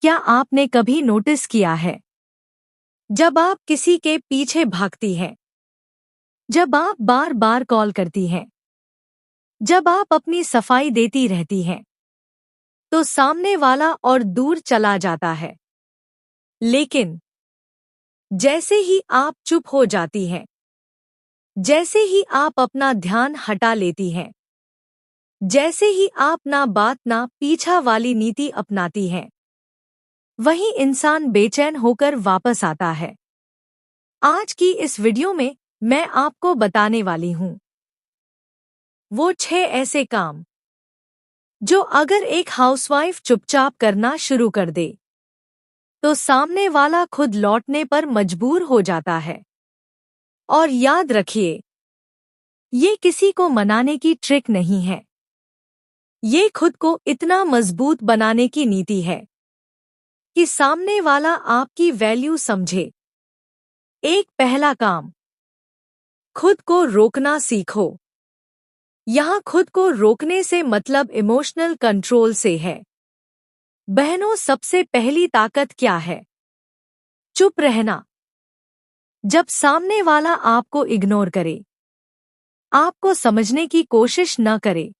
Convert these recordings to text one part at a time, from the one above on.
क्या आपने कभी नोटिस किया है, जब आप किसी के पीछे भागती हैं, जब आप बार बार कॉल करती हैं, जब आप अपनी सफाई देती रहती हैं, तो सामने वाला और दूर चला जाता है। लेकिन जैसे ही आप चुप हो जाती हैं, जैसे ही आप अपना ध्यान हटा लेती हैं, जैसे ही आप ना बात ना पीछा वाली नीति अपनाती हैं, वही इंसान बेचैन होकर वापस आता है। आज की इस वीडियो में मैं आपको बताने वाली हूं वो 6 ऐसे काम जो अगर एक हाउसवाइफ चुपचाप करना शुरू कर दे तो सामने वाला खुद लौटने पर मजबूर हो जाता है। और याद रखिए, ये किसी को मनाने की ट्रिक नहीं है, ये खुद को इतना मजबूत बनाने की नीति है कि सामने वाला आपकी वैल्यू समझे। एक पहला काम, खुद को रोकना सीखो। यहाँ खुद को रोकने से मतलब इमोशनल कंट्रोल से है। बहनों, सबसे पहली ताकत क्या है? चुप रहना। जब सामने वाला आपको इग्नोर करे, आपको समझने की कोशिश न करे,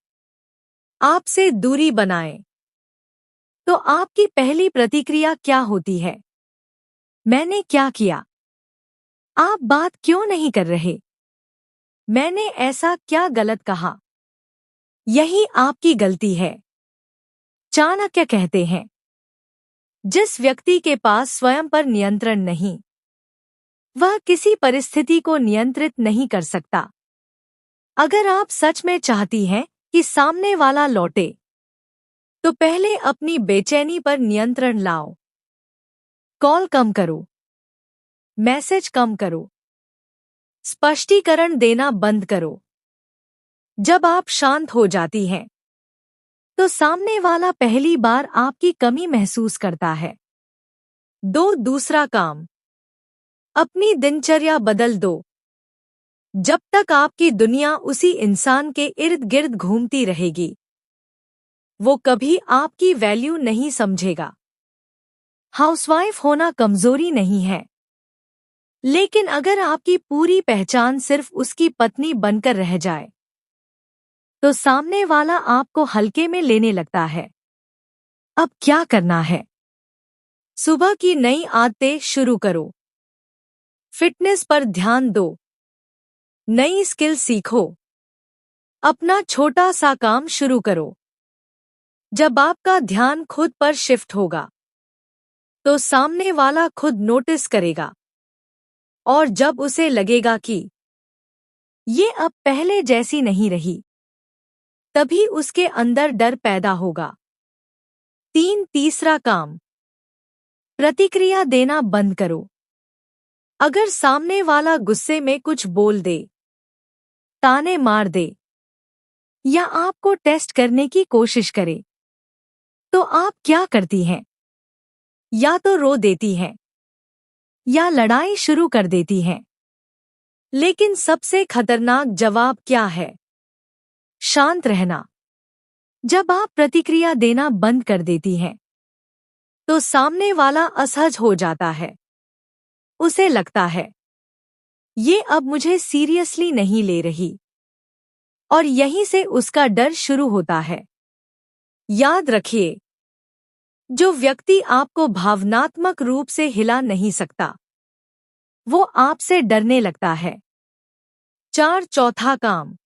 आपसे दूरी बनाए, तो आपकी पहली प्रतिक्रिया क्या होती है? मैंने क्या किया? आप बात क्यों नहीं कर रहे? मैंने ऐसा क्या गलत कहा? यही आपकी गलती है। चाणक्य कहते हैं, जिस व्यक्ति के पास स्वयं पर नियंत्रण नहीं, वह किसी परिस्थिति को नियंत्रित नहीं कर सकता। अगर आप सच में चाहती हैं कि सामने वाला लौटे, तो पहले अपनी बेचैनी पर नियंत्रण लाओ। कॉल कम करो, मैसेज कम करो, स्पष्टीकरण देना बंद करो। जब आप शांत हो जाती हैं, तो सामने वाला पहली बार आपकी कमी महसूस करता है। दूसरा काम, अपनी दिनचर्या बदल दो। जब तक आपकी दुनिया उसी इंसान के इर्द गिर्द घूमती रहेगी, वो कभी आपकी वैल्यू नहीं समझेगा। हाउसवाइफ होना कमजोरी नहीं है, लेकिन अगर आपकी पूरी पहचान सिर्फ उसकी पत्नी बनकर रह जाए, तो सामने वाला आपको हल्के में लेने लगता है। अब क्या करना है? सुबह की नई आदतें शुरू करो। फिटनेस पर ध्यान दो, नई स्किल सीखो, अपना छोटा सा काम शुरू करो। जब आपका ध्यान खुद पर शिफ्ट होगा, तो सामने वाला खुद नोटिस करेगा। और जब उसे लगेगा कि ये अब पहले जैसी नहीं रही, तभी उसके अंदर डर पैदा होगा। तीसरा काम, प्रतिक्रिया देना बंद करो। अगर सामने वाला गुस्से में कुछ बोल दे, ताने मार दे, या आपको टेस्ट करने की कोशिश करे, तो आप क्या करती हैं? या तो रो देती हैं, या लड़ाई शुरू कर देती हैं। लेकिन सबसे खतरनाक जवाब क्या है? शांत रहना। जब आप प्रतिक्रिया देना बंद कर देती हैं, तो सामने वाला असहज हो जाता है। उसे लगता है, ये अब मुझे सीरियसली नहीं ले रही, और यहीं से उसका डर शुरू होता है। याद रखिए, जो व्यक्ति आपको भावनात्मक रूप से हिला नहीं सकता, वो आपसे डरने लगता है। चौथा काम,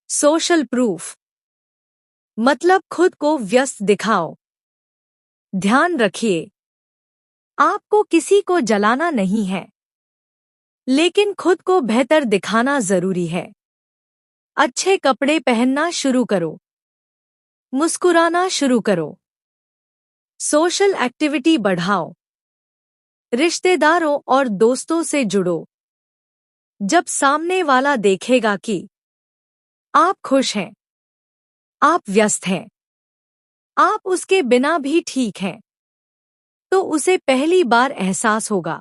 सोशल प्रूफ, मतलब खुद को व्यस्त दिखाओ। ध्यान रखिए, आपको किसी को जलाना नहीं है, लेकिन खुद को बेहतर दिखाना जरूरी है। अच्छे कपड़े पहनना शुरू करो, मुस्कुराना शुरू करो, सोशल एक्टिविटी बढ़ाओ, रिश्तेदारों और दोस्तों से जुड़ो। जब सामने वाला देखेगा कि आप खुश हैं, आप व्यस्त हैं, आप उसके बिना भी ठीक हैं, तो उसे पहली बार एहसास होगा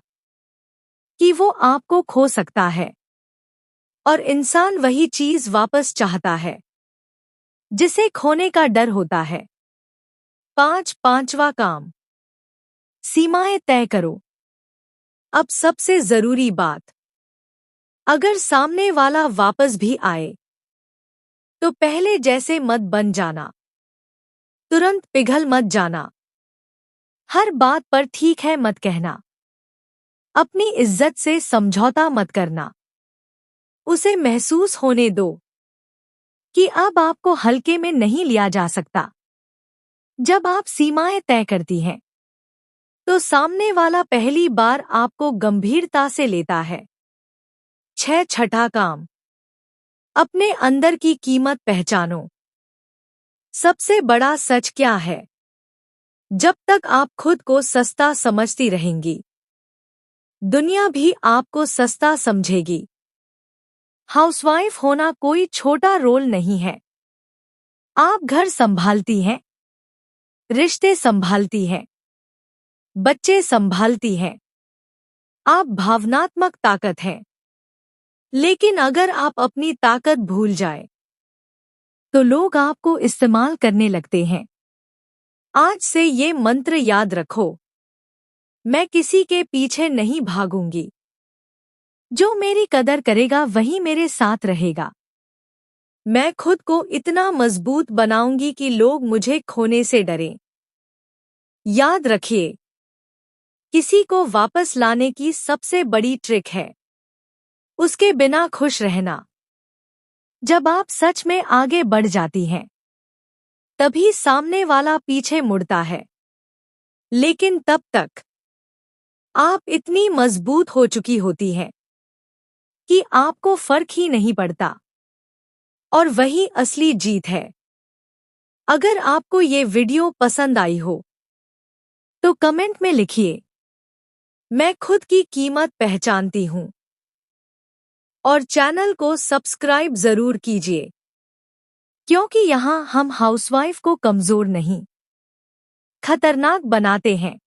कि वो आपको खो सकता है। और इंसान वही चीज वापस चाहता है जिसे खोने का डर होता है। पांचवा काम, सीमाएं तय करो। अब सबसे जरूरी बात, अगर सामने वाला वापस भी आए तो पहले जैसे मत बन जाना। तुरंत पिघल मत जाना। हर बात पर ठीक है मत कहना। अपनी इज्जत से समझौता मत करना। उसे महसूस होने दो कि अब आपको हल्के में नहीं लिया जा सकता। जब आप सीमाएं तय करती हैं तो सामने वाला पहली बार आपको गंभीरता से लेता है। छठा काम, अपने अंदर की कीमत पहचानो। सबसे बड़ा सच क्या है? जब तक आप खुद को सस्ता समझती रहेंगी, दुनिया भी आपको सस्ता समझेगी। हाउसवाइफ होना कोई छोटा रोल नहीं है। आप घर संभालती हैं, रिश्ते संभालती हैं, बच्चे संभालती हैं। आप भावनात्मक ताकत हैं। लेकिन अगर आप अपनी ताकत भूल जाए तो लोग आपको इस्तेमाल करने लगते हैं। आज से ये मंत्र याद रखो, मैं किसी के पीछे नहीं भागूंगी। जो मेरी कदर करेगा वही मेरे साथ रहेगा। मैं खुद को इतना मजबूत बनाऊंगी कि लोग मुझे खोने से डरें। याद रखिए, किसी को वापस लाने की सबसे बड़ी ट्रिक है उसके बिना खुश रहना। जब आप सच में आगे बढ़ जाती हैं, तभी सामने वाला पीछे मुड़ता है। लेकिन तब तक आप इतनी मजबूत हो चुकी होती हैं कि आपको फर्क ही नहीं पड़ता। और वही असली जीत है। अगर आपको ये वीडियो पसंद आई हो तो कमेंट में लिखिए, मैं खुद की कीमत पहचानती हूं। और चैनल को सब्सक्राइब जरूर कीजिए, क्योंकि यहाँ हम हाउसवाइफ को कमजोर नहीं, खतरनाक बनाते हैं।